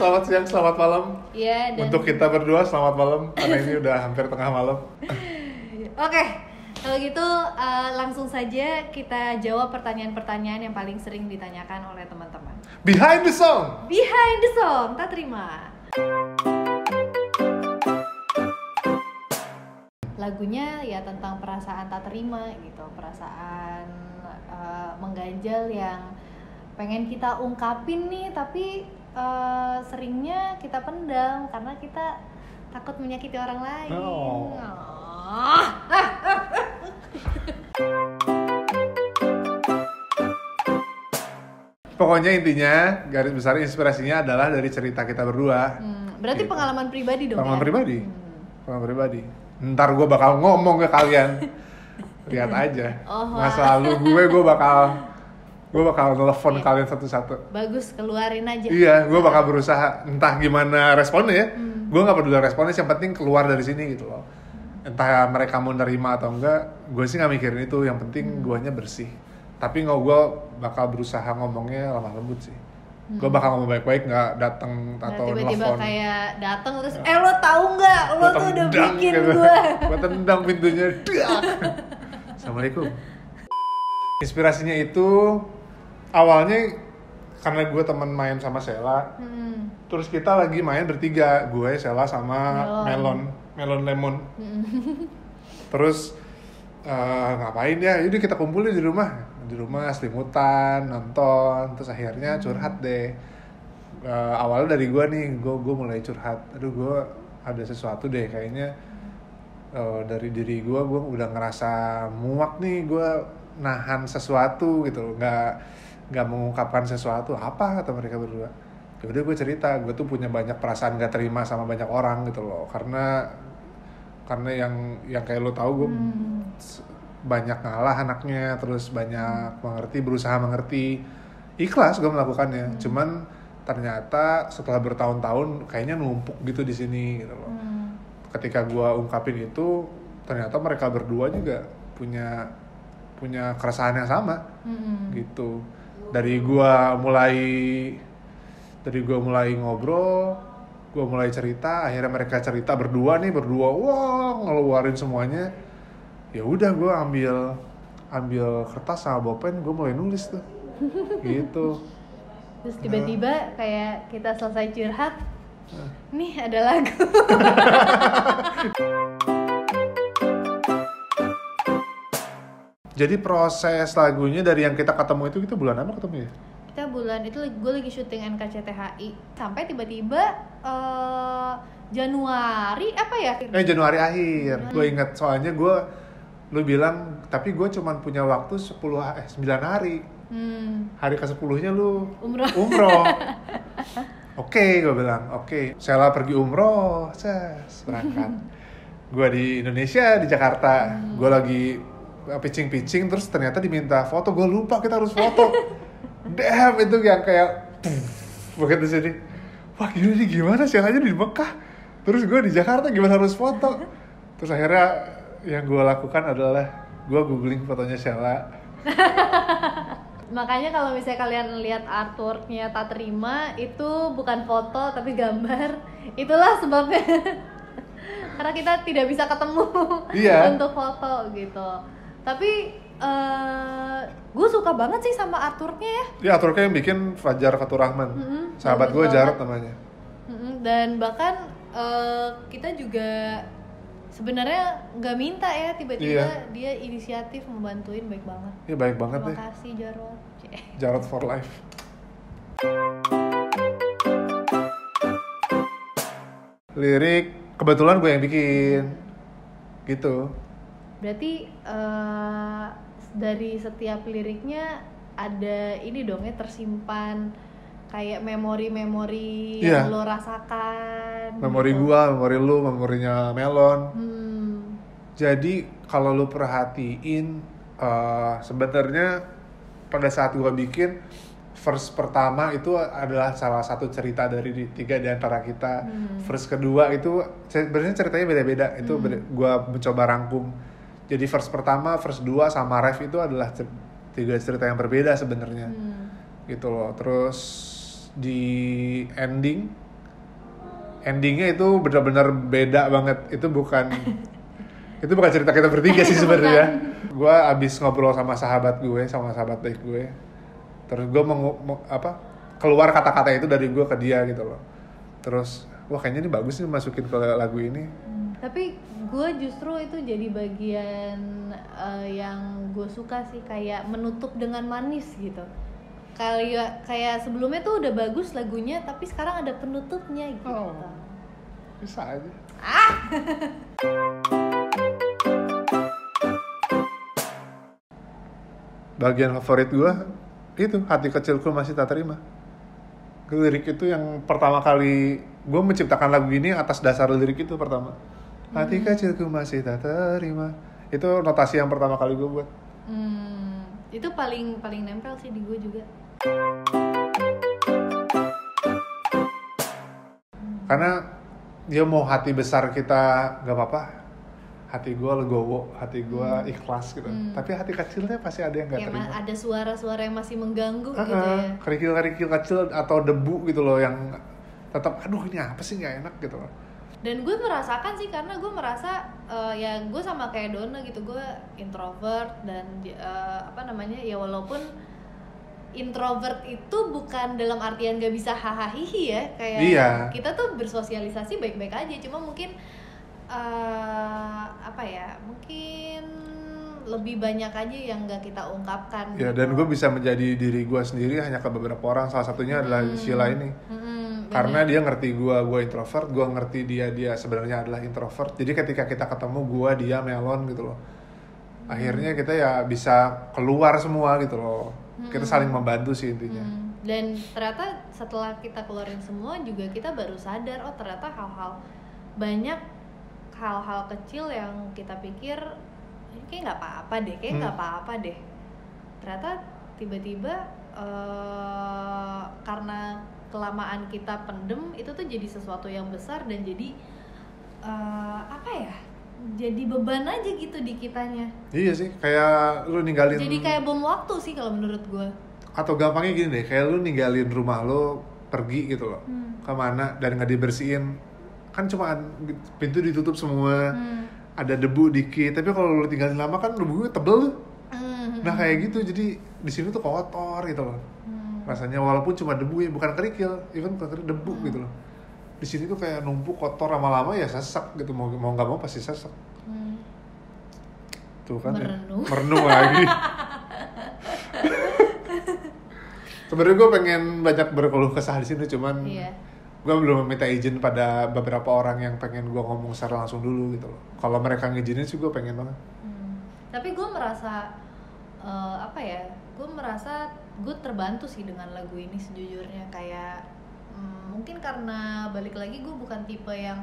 selamat siang, selamat malam. Iya, dan Untuk kita berdua selamat malam karena ini udah hampir tengah malam. Oke, kalau gitu langsung saja kita jawab pertanyaan-pertanyaan yang paling sering ditanyakan oleh teman-teman. Behind the song. Behind the song, tak terima. Lagunya ya tentang perasaan tak terima gitu, perasaan mengganjal yang pengen kita ungkapin nih, tapi seringnya kita pendam karena kita takut menyakiti orang lain. Oh. Pokoknya intinya garis besar inspirasinya adalah dari cerita kita berdua. Berarti Gitu. pengalaman pribadi dong. Pengalaman ya? pribadi. Pengalaman pribadi. Ntar gue bakal ngomong ke kalian. Lihat aja. Oh, Masa lalu gue bakal telepon kalian satu-satu. Bagus, keluarin aja. Iya, gue bakal berusaha entah gimana responnya ya. Gue nggak peduli responnya, yang penting keluar dari sini gitu loh. Entah mereka mau nerima atau enggak, gue sih nggak mikirin itu. Yang penting guanya bersih. Tapi nggak, gue bakal berusaha ngomongnya lemah lembut sih. Gue bakal ngomong baik-baik, nggak datang Nah, atau tiba-tiba nelfon. kayak datang terus, lo tahu nggak, lo tuh udah bikin gitu. gue. Gue tendang pintunya. Dak. Assalamualaikum. Inspirasinya itu awalnya karena gue teman main sama Sheila. Terus kita lagi main bertiga, gue, Sheila sama Melon Lemon. Terus ngapain ya? Yaudah kita kumpulin di rumah selimutan, nonton. Terus akhirnya curhat deh. Awalnya dari gue nih, gue mulai curhat. Aduh, gue ada sesuatu deh kayaknya. Dari diri gue udah ngerasa muak nih, gue nahan sesuatu gitu loh, nggak mengungkapkan sesuatu. Apa kata mereka berdua? Ya udah, gue cerita, gue tuh punya banyak perasaan gak terima sama banyak orang gitu loh, karena yang kayak lo tahu, gue banyak ngalah anaknya, terus banyak berusaha mengerti, ikhlas gue melakukannya. Cuman ternyata setelah bertahun-tahun kayaknya numpuk gitu di sini gitu loh. Ketika gue ungkapin itu, ternyata mereka berdua juga punya keresahan yang sama gitu. Dari gue mulai ngobrol, gue mulai cerita, akhirnya mereka cerita berdua, wah, ngeluarin semuanya. Ya udah, gue ambil kertas sama bolpen, gue mulai nulis tuh gitu. Terus tiba-tiba kayak kita selesai curhat, nih ada lagu. Jadi proses lagunya dari yang kita ketemu itu, kita bulan apa ketemu ya? Kita bulan itu gue lagi syuting NKCTHI, sampai tiba-tiba Januari apa ya? Januari akhir. Gue ingat soalnya lu bilang, tapi gue cuma punya waktu 9 hari. Hari ke-10-nya lu umroh. Oke, gue bilang, oke. Sheila pergi umroh, berangkat. Gue di Indonesia, di Jakarta. Gue lagi pitching, terus ternyata diminta foto. Gue lupa kita harus foto. Damn, itu yang kayak begitu sini. Wah, gimana Sheila-nya di Mekah, terus gue di Jakarta, gimana harus foto. Terus akhirnya yang gue lakukan adalah gue googling fotonya Sheila. Makanya kalau misalnya kalian lihat artworknya tak terima, itu bukan foto tapi gambar. Itulah sebabnya. Karena kita tidak bisa ketemu untuk foto gitu. Tapi gue suka banget sih sama artworknya ya. Iya, artworknya yang bikin Fajar Faturrahman. Sahabat gue, Jarot namanya. Dan bahkan kita juga sebenarnya nggak minta ya, tiba-tiba dia inisiatif membantuin, baik banget. Iya, baik banget deh. Terima kasih Jarot. Jarot for life. Lirik kebetulan gue yang bikin, gitu. Berarti dari setiap liriknya ada ini dong ya, tersimpan kayak memori-memori yang lo rasakan. Memori gitu. gua, memori lu, memorinya Melon. Jadi kalau lu perhatiin, sebenarnya pada saat gua bikin verse pertama itu adalah salah satu cerita dari tiga di antara kita. Verse kedua itu sebenarnya ceritanya beda-beda. Itu gua mencoba rangkum. Jadi verse pertama, verse 2 sama ref itu adalah tiga cerita yang berbeda sebenarnya. Gitu loh. Terus di ending endingnya itu benar-benar beda banget. Itu bukan cerita kita bertiga sih sebenarnya. Gue abis ngobrol sama sahabat baik gue, terus gue keluar kata-kata itu dari gue ke dia gitu loh. Terus wah kayaknya ini bagus nih masukin ke lagu ini. Tapi gue justru itu jadi bagian yang gue suka sih, kayak menutup dengan manis gitu. Kayak sebelumnya tuh udah bagus lagunya, tapi sekarang ada penutupnya gitu. Bisa aja. Bagian favorit gue itu Hati Kecilku Masih Tak Terima. Lirik itu yang pertama kali gue menciptakan lagu ini atas dasar lirik itu pertama. Hati kecilku masih tak terima. Itu notasi yang pertama kali gue buat. Itu paling nempel sih di gue juga. Karena dia mau hati besar kita gak apa-apa, hati gue legowo, hati gue ikhlas gitu. Tapi hati kecilnya pasti ada yang gak terima. Ada suara-suara yang masih mengganggu gitu ya. Kerikil-kerikil kecil atau debu gitu loh yang tetap aduh ini apa sih gak enak gitu loh. Dan gue merasakan sih, karena gue merasa ya gue sama kayak Donna gitu, gue introvert dan ya walaupun introvert itu bukan dalam artian gak bisa hahaha ya, kayak kita tuh bersosialisasi baik-baik aja, cuma mungkin mungkin lebih banyak aja yang gak kita ungkapkan ya gitu. Dan gue bisa menjadi diri gue sendiri hanya ke beberapa orang, salah satunya adalah Sheila ini. Karena dia ngerti gue introvert, gue ngerti dia sebenarnya adalah introvert. Jadi ketika kita ketemu dia melon gitu loh. Akhirnya kita ya bisa keluar semua gitu loh. Kita saling membantu sih intinya. Dan ternyata setelah kita keluarin semua juga kita baru sadar, oh ternyata banyak hal-hal kecil yang kita pikir kayak nggak apa-apa deh, ternyata tiba-tiba karena kelamaan kita pendem itu tuh jadi sesuatu yang besar dan jadi jadi beban aja gitu di kitanya. Iya sih, kayak lu ninggalin, jadi kayak bom waktu sih kalau menurut gue. Atau gampangnya gini deh, kayak lu ninggalin rumah lu pergi gitu loh, kemana dan nggak dibersihin, kan cuma pintu ditutup semua, ada debu dikit, tapi kalau lu tinggalin lama kan debunya tebel. Nah kayak gitu, jadi di sini tuh kotor gitu loh. Rasanya walaupun cuma debu ya, bukan kerikil, even debu gitu loh. Di sini tuh kayak numpuk kotor, lama-lama ya sesak gitu, mau nggak mau pasti sesak. Tuh kan merenung lagi. Sebenarnya gue pengen banyak berkeluh kesah di sini, cuman gue belum meminta izin pada beberapa orang yang pengen gue ngomong secara langsung dulu gitu loh. Kalau mereka ngizinin sih gue pengen banget. Tapi gue merasa gue terbantu sih dengan lagu ini sejujurnya. Kayak mungkin karena balik lagi gue bukan tipe yang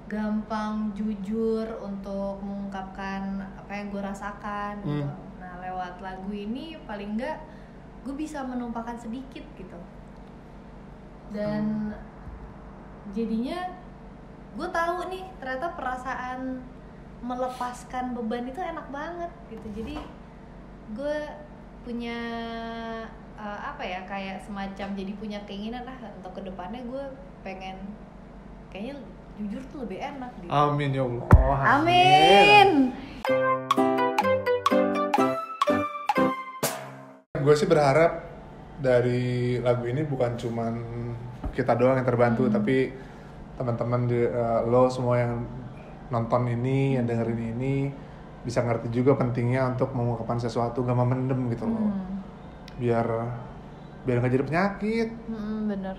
gampang jujur untuk mengungkapkan apa yang gue rasakan gitu. Nah lewat lagu ini paling enggak gue bisa menumpahkan sedikit gitu, dan jadinya gue tahu nih ternyata perasaan melepaskan beban itu enak banget gitu. Jadi gue punya kayak semacam jadi punya keinginan untuk kedepannya gue pengen kayaknya jujur tuh lebih enak gitu. Amin ya Allah. Amin. Gue sih berharap dari lagu ini bukan cuman kita doang yang terbantu, tapi teman-teman lo semua yang nonton ini, yang dengerin ini bisa ngerti juga pentingnya untuk mengungkapkan sesuatu, gak memendem gitu loh. Biar nggak jadi penyakit. Bener.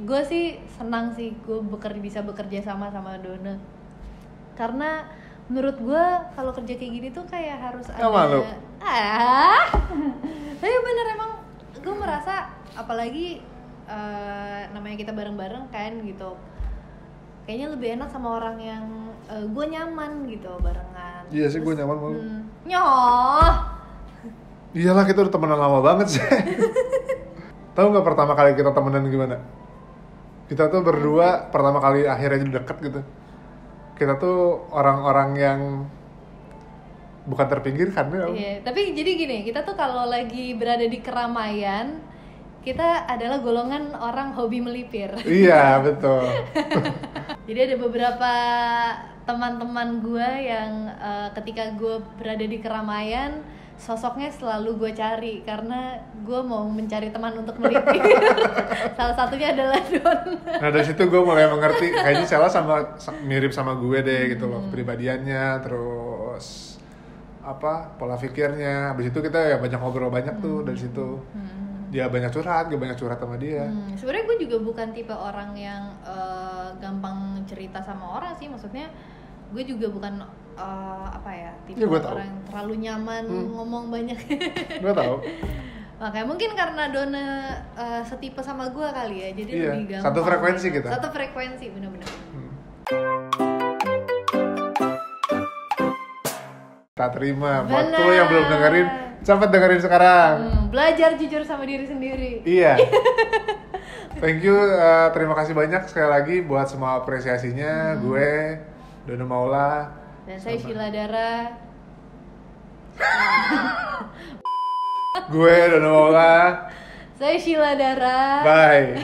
Gue sih senang sih gue bisa bekerja sama Donna, karena menurut gue kalau kerja kayak gini tuh kayak harus ada tapi bener emang gue merasa apalagi namanya kita bareng-bareng kan gitu, kayaknya lebih enak sama orang yang gue nyaman gitu barengan. Iya sih, gue nyaman banget. Iyalah, kita udah temenan lama banget sih. Tahu nggak pertama kali kita temenan gimana? Kita tuh berdua pertama kali akhirnya jadi deket gitu. Kita tuh orang-orang yang bukan terpinggirkan ya. Iya, tapi jadi gini, kita tuh kalau lagi berada di keramaian kita adalah golongan orang hobi melipir. Iya, betul. Jadi ada beberapa teman-teman gue yang ketika gue berada di keramaian, sosoknya selalu gue cari karena gue mau mencari teman untuk melipir. Salah satunya adalah Don. Nah dari situ gue mulai mengerti kayaknya Sela mirip sama gue deh gitu loh, kepribadiannya, terus pola pikirnya. Habis itu kita ya banyak ngobrol banyak tuh dari situ. Dia banyak curhat, gue banyak curhat sama dia. Sebenarnya gue juga bukan tipe orang yang gampang cerita sama orang sih, maksudnya gue juga bukan tipe orang yang terlalu nyaman ngomong banyak. Gue tahu. Makanya mungkin karena Dona setipe sama gue kali ya, jadi lebih gampang. Satu frekuensi kita. Satu frekuensi, benar-benar. Tak terima, buat lo yang belum dengerin, cepet dengerin sekarang. Belajar jujur sama diri sendiri. Iya. Thank you, terima kasih banyak sekali lagi buat semua apresiasinya. Gue Dono Maula dan saya Sheila Dara. Gue Dono Maula. Saya Sheila Dara. Bye.